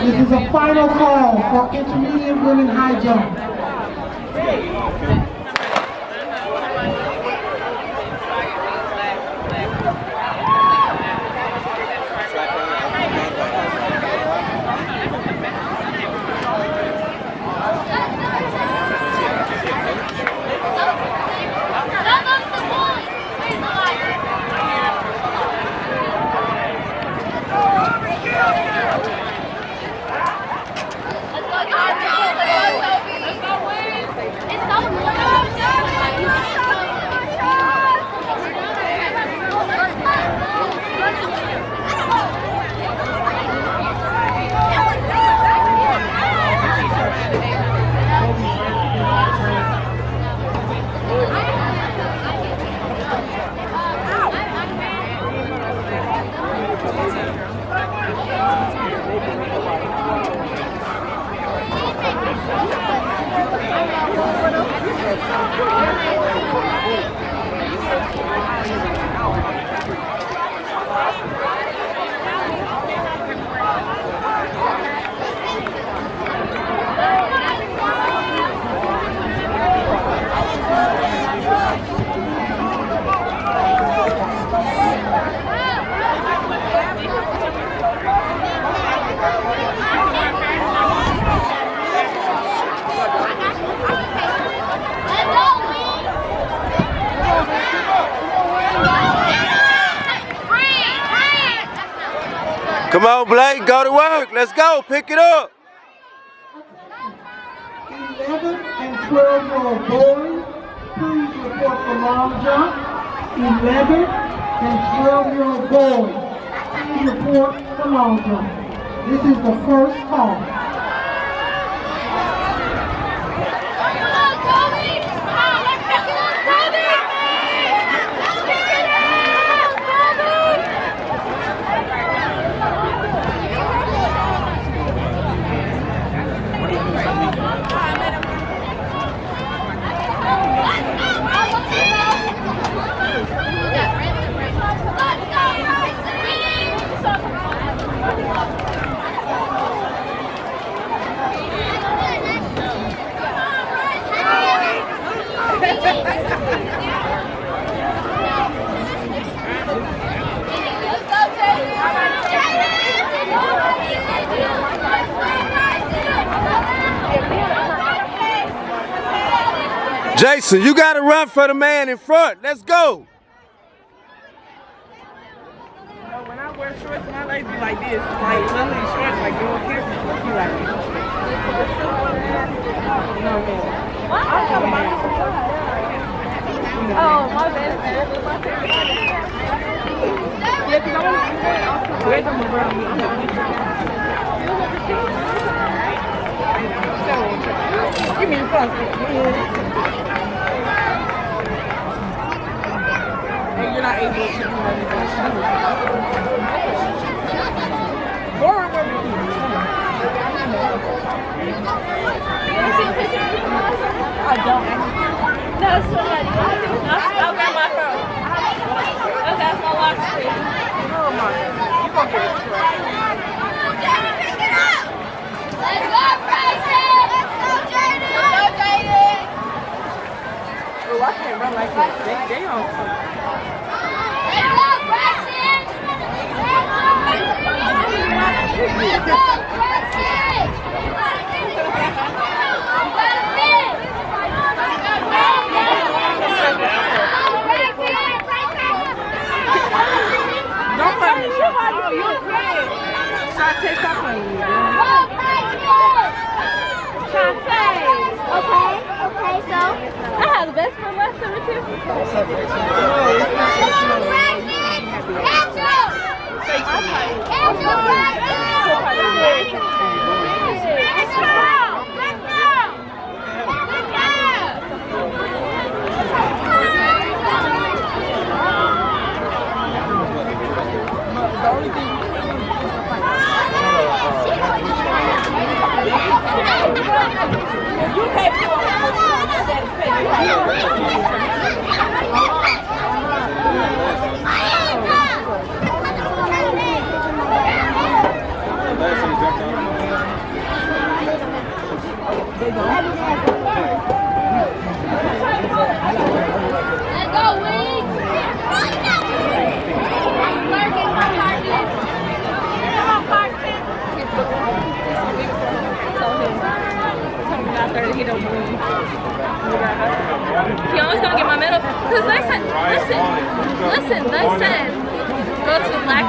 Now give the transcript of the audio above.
This is a final call for intermediate women high jump. Come on, Blake, go to work. Let's go. Pick it up. 11 and 12-year-old boys, please report for long jump. 11 and 12-year-old boys, please report for long jump. This is the first call. Jason, you got to run for the man in front. Let's go. When I wear shorts, my legs be like this. Like literally shorts, like go up here, be like this. No, man. Oh, my bad. Yeah, because I want to wear them around me. So, give me the first. And you're not able to do anything. Laura, where we I don't. No, somebody. I'll grab my phone. Oh, that's my lock screen. Oh, my. You gonna get it right. Pick it up. Let's go, Bryson. Let's go, Jaden. Let's go, Jaden. Oh, I can't run like this. They on something. Let's go, Bryson. Let's go, Bryson. Don't play me, Sean. Oh, you're great. Shante, stop playing me. Shante. Okay, so I have the best friend last summer too. The only thing you pay for He don't believe. He always gonna get my medal. Cause they said, listen, they said, go to black.